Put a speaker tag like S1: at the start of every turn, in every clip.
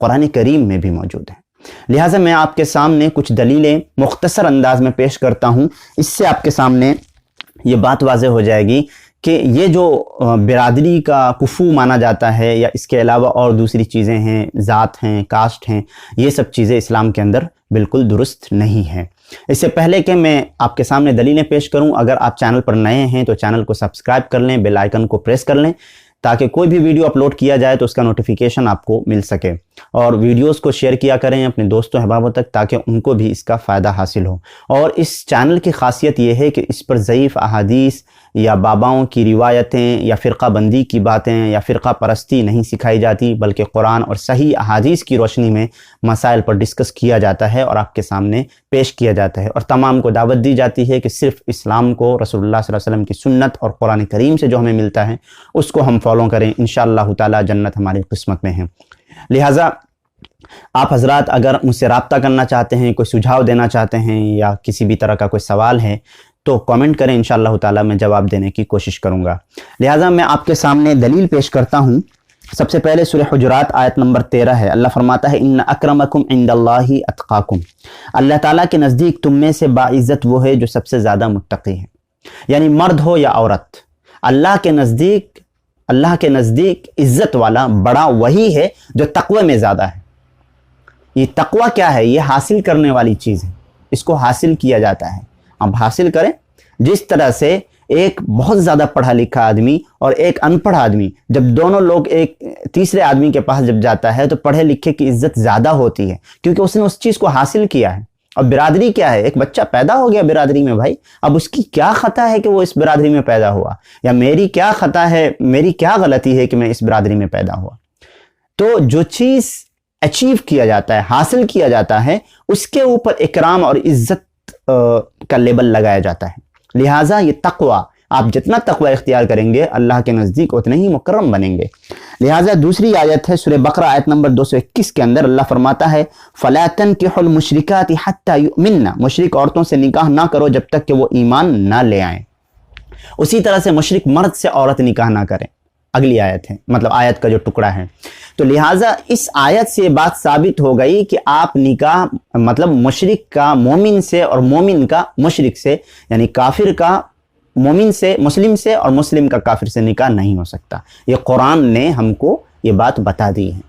S1: قرآن کریم میں بھی موجود ہیں۔ لہٰذا میں آپ کے سامنے کچھ دلیلیں مختصر انداز میں پیش کرتا ہوں، اس سے آپ کے سامنے یہ بات واضح ہو جائے گی کہ یہ جو برادری کا کفو مانا جاتا ہے یا اس کے علاوہ اور دوسری چیزیں ہیں، ذات ہیں، کاسٹ ہیں، یہ سب چیزیں اسلام کے اندر بالکل درست نہیں ہیں۔ اس سے پہلے کہ میں آپ کے سامنے دلیلیں پیش کروں، اگر آپ چینل پر نئے ہیں تو چینل کو سبسکرائب کر لیں، بیل آئیکن کو پریس کر لیں تاکہ کوئی بھی ویڈیو اپلوڈ کیا جائے تو اس کا نوٹیفیکیشن آپ کو مل سکے، اور ویڈیوز کو شیئر کیا کریں اپنے دوستوں احبابوں تک تاکہ ان کو بھی اس کا فائدہ حاصل ہو۔ اور اس چینل کی خاصیت یہ ہے کہ اس پر ضعیف احادیث یا باباؤں کی روایتیں یا فرقہ بندی کی باتیں یا فرقہ پرستی نہیں سکھائی جاتی، بلکہ قرآن اور صحیح احادیث کی روشنی میں مسائل پر ڈسکس کیا جاتا ہے اور آپ کے سامنے پیش کیا جاتا ہے، اور تمام کو دعوت دی جاتی ہے کہ صرف اسلام کو، رسول اللہ صلی اللہ علیہ وسلم کی سنت اور قرآن کریم سے جو ہمیں ملتا ہے اس کو ہم فالو کریں، انشاءاللہ تعالی جنت ہماری قسمت میں ہے۔ لہٰذا آپ حضرات اگر مجھ سے رابطہ کرنا چاہتے ہیں، کوئی سجھاؤ دینا چاہتے ہیں یا کسی بھی طرح کا کوئی سوال ہے تو کامنٹ کریں، انشاءاللہ تعالی میں جواب دینے کی کوشش کروں گا۔ لہٰذا میں آپ کے سامنے دلیل پیش کرتا ہوں۔ سب سے پہلے سورہ حجرات آیت نمبر 13 ہے، اللہ فرماتا ہے ان اکرمکم عند اللہ اتقاکم، اللہ تعالیٰ کے نزدیک تم میں سے باعزت وہ ہے جو سب سے زیادہ متقی ہے، یعنی مرد ہو یا عورت، اللہ کے نزدیک عزت والا بڑا وہی ہے جو تقوی میں زیادہ ہے۔ یہ تقوی کیا ہے؟ یہ حاصل کرنے والی چیز ہے، اس کو حاصل کیا جاتا ہے، اب حاصل کریں۔ جس طرح سے ایک بہت زیادہ پڑھا لکھا آدمی اور ایک ان پڑھ آدمی، جب دونوں لوگ ایک تیسرے آدمی کے پاس جب جاتا ہے تو پڑھے لکھے کی عزت زیادہ ہوتی ہے کیونکہ اس نے اس چیز کو حاصل کیا ہے۔ اور برادری کیا ہے؟ ایک بچہ پیدا ہو گیا برادری میں، بھائی اب اس کی کیا خطا ہے کہ وہ اس برادری میں پیدا ہوا، یا میری کیا خطا ہے، میری کیا غلطی ہے کہ میں اس برادری میں پیدا ہوا۔ تو جو چیز اچیو کیا جاتا ہے، حاصل کیا جاتا ہے، اس کے اوپر اکرام اور عزت کا لیبل لگایا جاتا ہے۔ لہٰذا یہ تقوی، آپ جتنا تقوی اختیار کریں گے اللہ کے نزدیک اتنے ہی مکرم بنیں گے۔ لہٰذا دوسری آیت ہے سورہ بقرہ آیت نمبر 221 کے اندر اللہ فرماتا ہے فَلَا تَنْكِحُوا الْمُشْرِكَاتِ حَتَّى يُؤْمِنَّ، مشرک عورتوں سے نکاح نہ کرو جب تک کہ وہ ایمان نہ لے آئیں۔ اسی طرح سے مشرک مرد سے عورت نکاح نہ کریں، اگلی آیت ہے، مطلب آیت کا جو ٹکڑا ہے۔ تو لہٰذا اس آیت سے یہ بات ثابت ہو گئی کہ آپ نکاح مطلب مشرک کا مومن سے اور مومن کا مشرک سے، یعنی کافر کا مومن سے، مسلم سے اور مسلم کا کافر سے نکاح نہیں ہو سکتا۔ یہ قرآن نے ہم کو یہ بات بتا دی ہے۔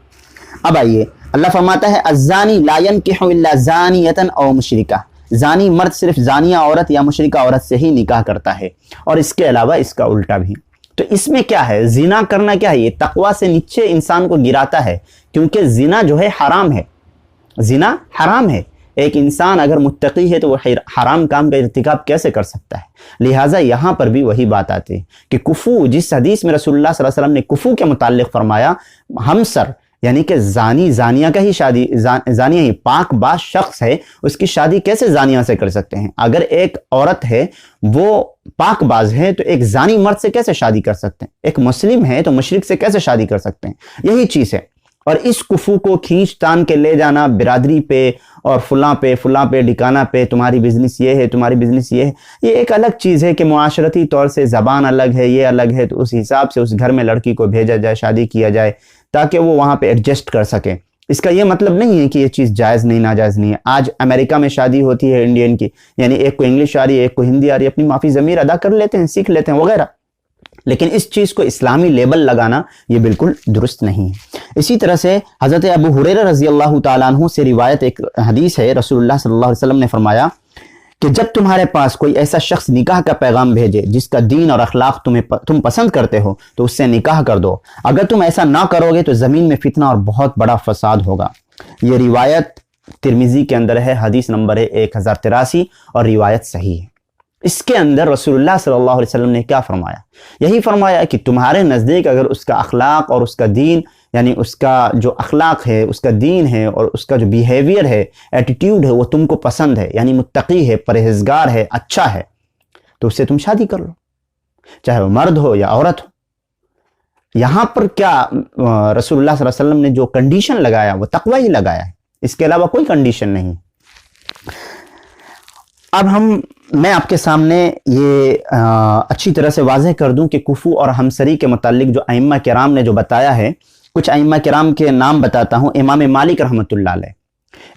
S1: اب آئیے، اللہ فرماتا ہے الزانی لا ينکح الا زانیۃ او مشرکہ، زانی مرد صرف زانیہ عورت یا مشرکہ عورت سے ہی نکاح کرتا ہے، اور اس کے علاوہ اس کا الٹا بھی۔ تو اس میں کیا ہے؟ زنا کرنا کیا ہے؟ یہ تقوی سے نیچے انسان کو گراتا ہے، کیونکہ زنا جو ہے حرام ہے، زنا حرام ہے۔ ایک انسان اگر متقی ہے تو وہ حرام کام کا ارتکاب کیسے کر سکتا ہے؟ لہٰذا یہاں پر بھی وہی بات آتی ہے کہ کفو، جس حدیث میں رسول اللہ صلی اللہ علیہ وسلم نے کفو کے متعلق فرمایا، ہمسر یعنی کہ زانی، زانیہ کا ہی شادی، زانیہ ہی پاک باز شخص ہے، اس کی شادی کیسے زانیہ سے کر سکتے ہیں؟ اگر ایک عورت ہے وہ پاک باز ہے تو ایک زانی مرد سے کیسے شادی کر سکتے ہیں؟ ایک مسلم ہے تو مشرک سے کیسے شادی کر سکتے ہیں؟ یہی چیز ہے۔ اور اس کفو کو کھینچ تان کے لے جانا برادری پہ اور فلاں پہ ڈکانا پہ، تمہاری بزنس یہ ہے، تمہاری بزنس یہ ہے، یہ ایک الگ چیز ہے کہ معاشرتی طور سے زبان الگ ہے، یہ الگ ہے، تو اس حساب سے اس گھر میں لڑکی کو بھیجا جائے، شادی کیا جائے تاکہ وہ وہاں پہ ایڈجسٹ کر سکے۔ اس کا یہ مطلب نہیں ہے کہ یہ چیز جائز نہیں، ناجائز نہیں ہے۔ آج امریکہ میں شادی ہوتی ہے انڈین کی، یعنی ایک کو انگلش آ رہی ہے، ایک کو ہندی آ رہی ہے، اپنی معافی ضمیر ادا کر لیتے ہیں، سیکھ لیتے ہیں وغیرہ، لیکن اس چیز کو اسلامی لیبل لگانا یہ بالکل درست نہیں ہے۔ اسی طرح سے حضرت ابو ہریرہ رضی اللہ تعالیٰ عنہ سے روایت ایک حدیث ہے، رسول اللہ صلی اللہ علیہ وسلم نے فرمایا کہ جب تمہارے پاس کوئی ایسا شخص نکاح کا پیغام بھیجے جس کا دین اور اخلاق تم پسند کرتے ہو تو اس سے نکاح کر دو، اگر تم ایسا نہ کرو گے تو زمین میں فتنہ اور بہت بڑا فساد ہوگا۔ یہ روایت ترمذی کے اندر ہے، حدیث نمبر ہے 1083 اور روایت صحیح ہے۔ اس کے اندر رسول اللہ صلی اللہ علیہ وسلم نے کیا فرمایا؟ یہی فرمایا کہ تمہارے نزدیک اگر اس کا اخلاق اور اس کا دین، یعنی اس کا جو اخلاق ہے، اس کا دین ہے اور اس کا جو بیہیویئر ہے، ایٹیٹیوڈ ہے، وہ تم کو پسند ہے، یعنی متقی ہے، پرہیزگار ہے، اچھا ہے، تو اس سے تم شادی کر لو، چاہے وہ مرد ہو یا عورت ہو۔ یہاں پر کیا رسول اللہ صلی اللہ علیہ وسلم نے جو کنڈیشن لگایا وہ تقوی ہی لگایا ہے، اس کے علاوہ کوئی کنڈیشن نہیں۔ اب میں آپ کے سامنے یہ اچھی طرح سے واضح کر دوں کہ کفو اور ہمسری کے متعلق جو ائمہ کرام نے جو بتایا ہے کچھ ائمہ کرام کے نام بتاتا ہوں. امام مالک رحمۃ اللہ علیہ،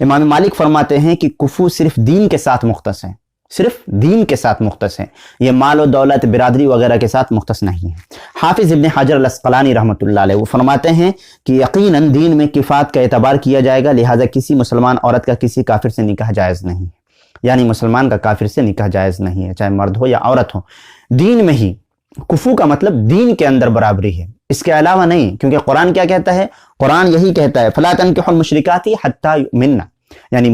S1: امام مالک فرماتے ہیں کہ کفو صرف دین کے ساتھ مختص ہے، صرف دین کے ساتھ مختص ہے، یہ مال و دولت برادری وغیرہ کے ساتھ مختص نہیں ہے. حافظ ابن حجر العسقلانی رحمۃ اللہ علیہ وہ فرماتے ہیں کہ یقیناً دین میں کفایت کا اعتبار کیا جائے گا، لہٰذا کسی مسلمان عورت کا کسی کافر سے نکاح جائز نہیں ہے. یعنی مسلمان کا کافر سے نکاح جائز نہیں ہے، چاہے مرد ہو یا عورت ہو. دین میں ہی کفو کا مطلب دین کے اندر برابری ہے، اس کے علاوہ نہیں. کیونکہ قرآن کیا کہتا ہے؟ قرآن یہی کہتا ہے فَلَا تَنْكِحُوا الْمُشْرِكَاتِ حَتَّى يُؤْمِنَّ، یعنی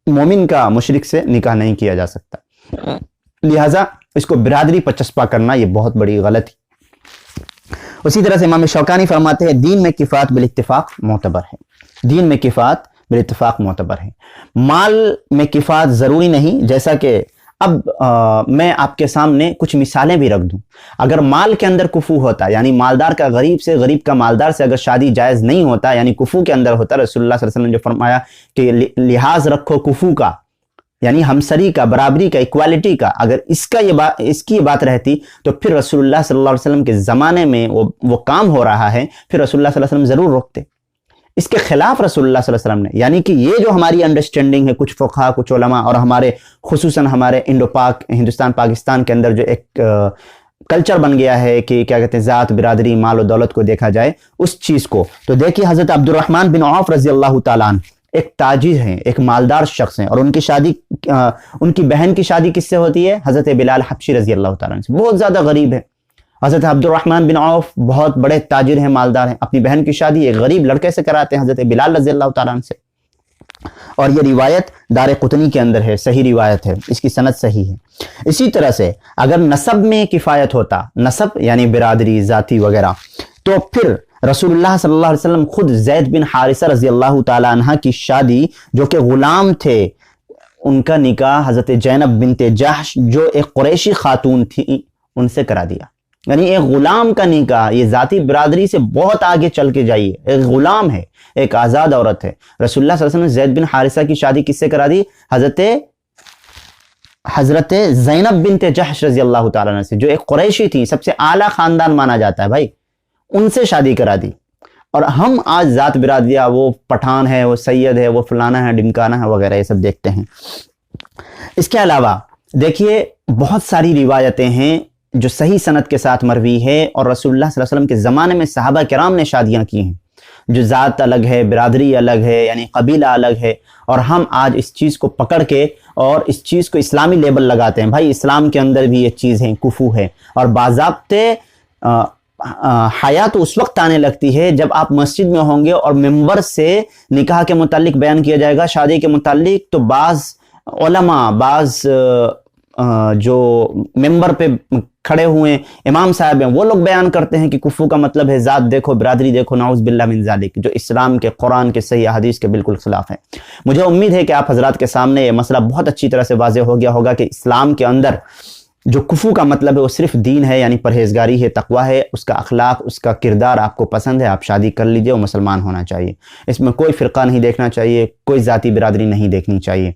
S1: مومن کا مشرک سے نکاح نہیں کیا جا سکتا. لہٰذا اس کو برادری پر چسپا کرنا یہ بہت بڑی غلطی. اسی طرح سے امام شوکانی فرماتے ہیں دین میں کفایت بالاتفاق معتبر ہے، دین میں کفایت بالاتفاق معتبر ہے. مال میں کفایت ضروری نہیں، جیسا کہ اب میں آپ کے سامنے کچھ مثالیں بھی رکھ دوں. اگر مال کے اندر کفو ہوتا، یعنی مالدار کا غریب سے، غریب کا مالدار سے اگر شادی جائز نہیں ہوتا، یعنی کفو کے اندر ہوتا، رسول اللہ صلی اللہ علیہ وسلم نے جو فرمایا کہ لحاظ رکھو کفو کا، یعنی ہمسری کا، برابری کا، ایکوالٹی کا، اگر اس کی بات رہتی تو پھر رسول اللہ صلی اللہ علیہ وسلم کے زمانے میں وہ کام ہو رہا ہے، پھر رسول اللہ صلی اللہ علیہ وسلم ضرور روکتے. اس کے خلاف رسول اللہ صلی اللہ علیہ وسلم نے، یعنی کہ یہ جو ہماری انڈرسٹینڈنگ ہے کچھ فقہا، کچھ علماء اور ہمارے خصوصاً ہمارے انڈو پاک ہندوستان پاکستان کے اندر جو ایک کلچر بن گیا ہے کہ کیا کہتے ہیں ذات، برادری، مال و دولت کو دیکھا جائے، اس چیز کو تو دیکھیے حضرت عبد الرحمن بن عوف رضی اللہ تعالیٰ عنہ ایک تاجر ہیں، ایک مالدار شخص ہیں، اور ان کی بہن کی شادی کس سے ہوتی ہے؟ حضرت بلال حبشی رضی اللہ تعالیٰ عنہ سے. بہت زیادہ غریب ہے. حضرت عبد الرحمن بن عوف بہت بڑے تاجر ہیں، مالدار ہیں، اپنی بہن کی شادی ایک غریب لڑکے سے کراتے ہیں، حضرت بلال رضی اللہ تعالیٰ عنہ سے. اور یہ روایت دار قطنی کے اندر ہے، صحیح روایت ہے، اس کی سند صحیح ہے. اسی طرح سے اگر نسب میں کفایت ہوتا، نسب یعنی برادری، ذاتی وغیرہ، تو پھر رسول اللہ صلی اللہ علیہ وسلم خود زید بن حارثہ رضی اللہ تعالیٰ عنہ کی شادی، جو کہ غلام تھے، ان کا نکاح حضرت زینب بنت جحش جو ایک قریشی خاتون تھی ان سے کرا دیا. یعنی ایک غلام کا نکاح، یہ ذاتی برادری سے بہت آگے چل کے جائیے. ایک غلام ہے، ایک آزاد عورت ہے. رسول اللہ صلی اللہ علیہ وسلم نے زید بن حارثہ کی شادی کس سے کرا دی؟ حضرت زینب بنت جحش رضی اللہ تعالیٰ عنہ سے، جو ایک قریشی تھی، سب سے اعلیٰ خاندان مانا جاتا ہے بھائی، ان سے شادی کرا دی. اور ہم آج ذات برادریاں، وہ پٹھان ہے، وہ سید ہے، وہ فلانا ہے، ڈمکانا ہے وغیرہ، یہ سب دیکھتے ہیں. اس کے علاوہ دیکھیے بہت ساری روایتیں ہیں جو صحیح سند کے ساتھ مروی ہے، اور رسول اللہ صلی اللہ علیہ وسلم کے زمانے میں صحابہ کرام نے شادیاں کی ہیں، جو ذات الگ ہے، برادری الگ ہے، یعنی قبیلہ الگ ہے. اور ہم آج اس چیز کو پکڑ کے اور اس چیز کو اسلامی لیبل لگاتے ہیں. بھائی اسلام کے اندر بھی یہ چیز ہے، کفو ہے. اور باضابطے حیا تو اس وقت آنے لگتی ہے جب آپ مسجد میں ہوں گے اور ممبر سے نکاح کے متعلق بیان کیا جائے گا، شادی کے متعلق، تو بعض علماء، بعض جو ممبر پہ کھڑے ہوئے امام صاحب ہیں، وہ لوگ بیان کرتے ہیں کہ کفو کا مطلب ہے ذات دیکھو، برادری دیکھو، نعوذ باللہ من ذالک، جو اسلام کے، قرآن کے، صحیح احادیث کے بالکل خلاف ہے. مجھے امید ہے کہ آپ حضرات کے سامنے یہ مسئلہ بہت اچھی طرح سے واضح ہو گیا ہوگا کہ اسلام کے اندر جو کفو کا مطلب ہے وہ صرف دین ہے، یعنی پرہیزگاری ہے، تقویٰ ہے، اس کا اخلاق، اس کا کردار آپ کو پسند ہے، آپ شادی کر لیجئے، وہ مسلمان ہونا چاہیے. اس میں کوئی فرقہ نہیں دیکھنا چاہیے، کوئی ذاتی برادری نہیں دیکھنی چاہیے.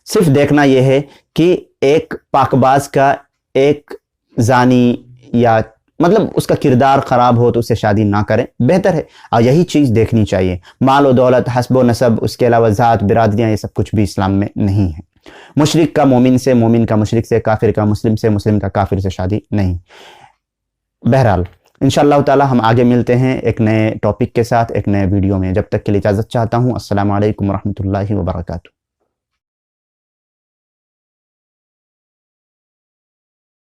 S1: صرف دیکھنا یہ ہے کہ ایک پاک باز کا ایک زانی یا مطلب اس کا کردار خراب ہو تو اسے شادی نہ کریں، بہتر ہے. اور یہی چیز دیکھنی چاہیے. مال و دولت، حسب و نسب، اس کے علاوہ ذات، برادریاں، یہ سب کچھ بھی اسلام میں نہیں ہے. مشرک کا مومن سے، مومن کا مشرک سے، کافر کا مسلم سے، مسلم کا کافر سے شادی نہیں. بہرحال انشاءاللہ تعالی ہم آگے ملتے ہیں ایک نئے ٹاپک کے ساتھ، ایک نئے ویڈیو میں. جب تک کے لیے اجازت چاہتا ہوں. السلام علیکم ورحمۃ اللہ وبرکاتہ.